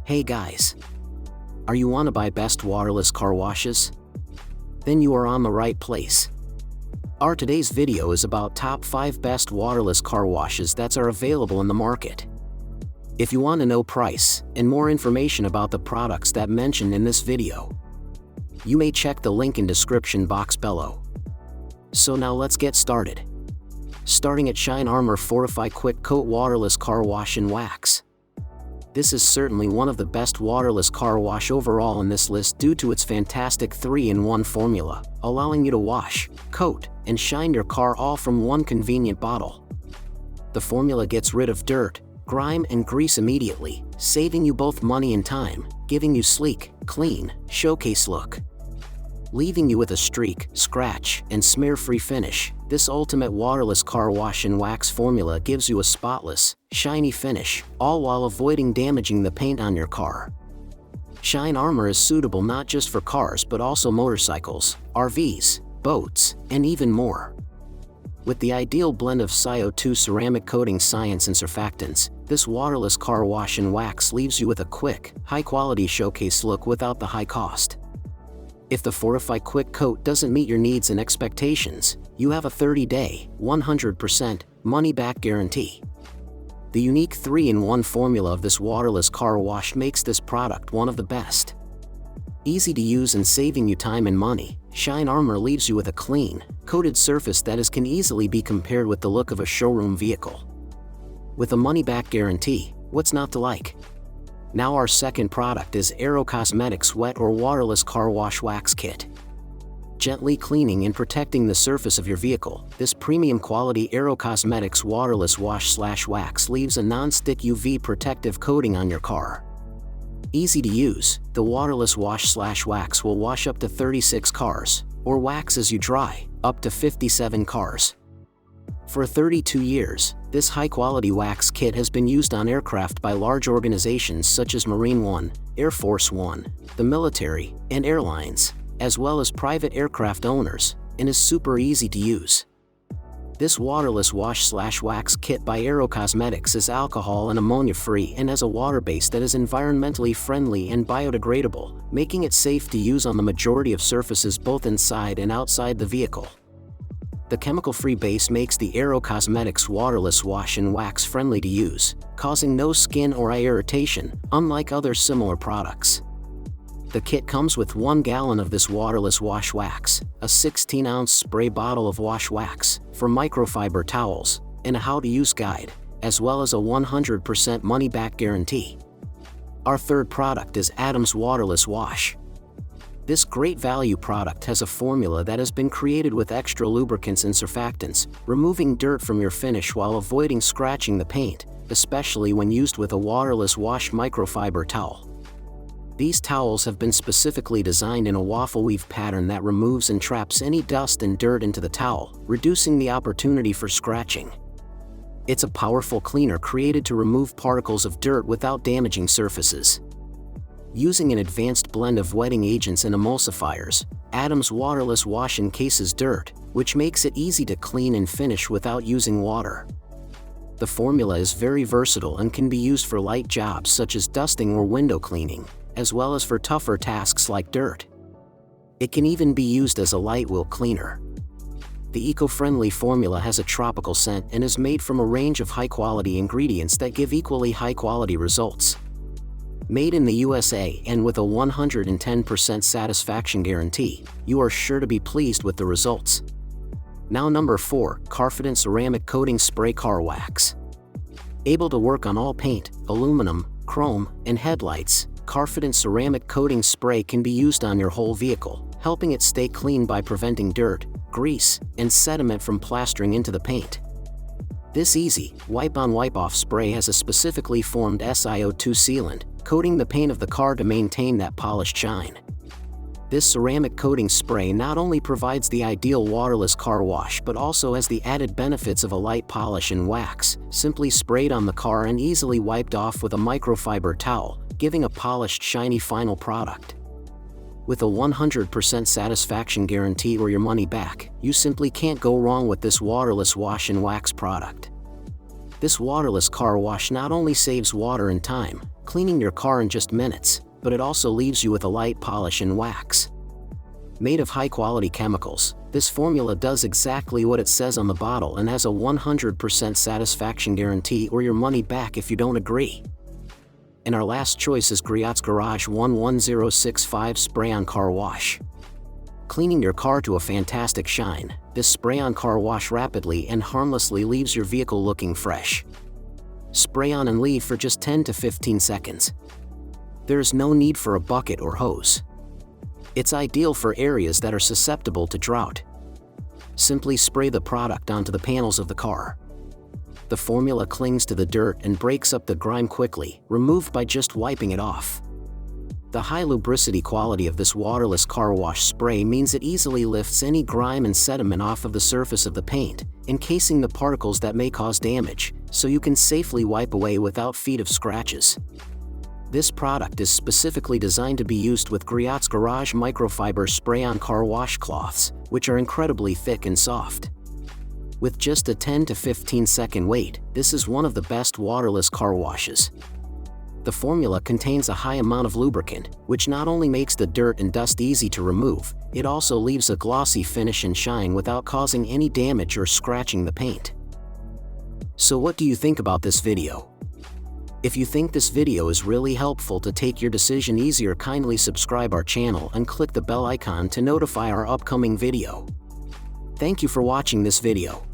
Hey guys! Are you want to buy best waterless car washes? Then you are on the right place. Our today's video is about top 5 best waterless car washes that are available in the market. If you want to know price and more information about the products that mentioned in this video, you may check the link in description box below. So now let's get started. Starting at Shine Armor Fortify Quick Coat Waterless Car Wash and Wax. This is certainly one of the best waterless car wash overall in this list due to its fantastic 3-in-1 formula, allowing you to wash, coat, and shine your car all from one convenient bottle. The formula gets rid of dirt, grime, and grease immediately, saving you both money and time, giving you sleek, clean, showcase look. Leaving you with a streak, scratch, and smear-free finish, this ultimate waterless car wash and wax formula gives you a spotless, shiny finish, all while avoiding damaging the paint on your car. Shine Armor is suitable not just for cars but also motorcycles, RVs, boats, and even more. With the ideal blend of CO2 ceramic coating science and surfactants, this waterless car wash and wax leaves you with a quick, high-quality showcase look without the high cost. If the Fortify Quick Coat doesn't meet your needs and expectations, you have a 30-day, 100% money-back guarantee. The unique 3-in-1 formula of this waterless car wash makes this product one of the best. Easy to use and saving you time and money, Shine Armor leaves you with a clean, coated surface that can easily be compared with the look of a showroom vehicle. With a money-back guarantee, what's not to like? Now our second product is Aero Cosmetics Wet or Waterless Car Wash Wax Kit. Gently cleaning and protecting the surface of your vehicle, this premium quality Aero Cosmetics Waterless Wash/Wax leaves a non-stick UV protective coating on your car. Easy to use, the Waterless Wash/Wax will wash up to 36 cars, or wax as you dry, up to 57 cars. For 32 years, this high-quality wax kit has been used on aircraft by large organizations such as Marine One, Air Force One, the military, and airlines, as well as private aircraft owners, and is super easy to use. This waterless wash/wax kit by Aero Cosmetics is alcohol and ammonia-free and has a water base that is environmentally friendly and biodegradable, making it safe to use on the majority of surfaces both inside and outside the vehicle. The chemical-free base makes the Aero Cosmetics waterless wash and wax friendly to use, causing no skin or eye irritation, unlike other similar products. The kit comes with 1 gallon of this waterless wash wax, a 16-ounce spray bottle of wash wax for microfiber towels, and a how-to-use guide, as well as a 100% money-back guarantee. Our third product is Adam's Waterless Wash. This great value product has a formula that has been created with extra lubricants and surfactants, removing dirt from your finish while avoiding scratching the paint, especially when used with a waterless wash microfiber towel. These towels have been specifically designed in a waffle weave pattern that removes and traps any dust and dirt into the towel, reducing the opportunity for scratching. It's a powerful cleaner created to remove particles of dirt without damaging surfaces. Using an advanced blend of wetting agents and emulsifiers, Adam's Waterless Wash encases dirt, which makes it easy to clean and finish without using water. The formula is very versatile and can be used for light jobs such as dusting or window cleaning, as well as for tougher tasks like dirt. It can even be used as a light wheel cleaner. The eco-friendly formula has a tropical scent and is made from a range of high-quality ingredients that give equally high-quality results. Made in the USA and with a 110% satisfaction guarantee, you are sure to be pleased with the results. Now number 4, Carfidant Ceramic Coating Spray Car Wax. Able to work on all paint, aluminum, chrome, and headlights, Carfidant Ceramic Coating Spray can be used on your whole vehicle, helping it stay clean by preventing dirt, grease, and sediment from plastering into the paint. This easy, wipe-on wipe-off spray has a specifically formed SiO2 sealant, coating the paint of the car to maintain that polished shine. This ceramic coating spray not only provides the ideal waterless car wash but also has the added benefits of a light polish and wax, simply sprayed on the car and easily wiped off with a microfiber towel, giving a polished, shiny final product. With a 100% satisfaction guarantee or your money back, you simply can't go wrong with this waterless wash and wax product. This waterless car wash not only saves water and time, cleaning your car in just minutes, but it also leaves you with a light polish and wax. Made of high-quality chemicals, this formula does exactly what it says on the bottle and has a 100% satisfaction guarantee or your money back if you don't agree. And our last choice is Griot's Garage 11065 Spray-On Car Wash. Cleaning your car to a fantastic shine, this spray-on car wash rapidly and harmlessly leaves your vehicle looking fresh. Spray on and leave for just 10 to 15 seconds. There is no need for a bucket or hose. It's ideal for areas that are susceptible to drought. Simply spray the product onto the panels of the car. The formula clings to the dirt and breaks up the grime quickly, removed by just wiping it off. The high lubricity quality of this waterless car wash spray means it easily lifts any grime and sediment off of the surface of the paint, encasing the particles that may cause damage, so you can safely wipe away without feet of scratches. This product is specifically designed to be used with Griot's Garage microfiber spray-on car wash cloths, which are incredibly thick and soft. With just a 10 to 15 second wait, this is one of the best waterless car washes. The formula contains a high amount of lubricant, which not only makes the dirt and dust easy to remove, it also leaves a glossy finish and shine without causing any damage or scratching the paint. So what do you think about this video? If you think this video is really helpful to take your decision easier, kindly subscribe our channel and click the bell icon to notify our upcoming video. Thank you for watching this video.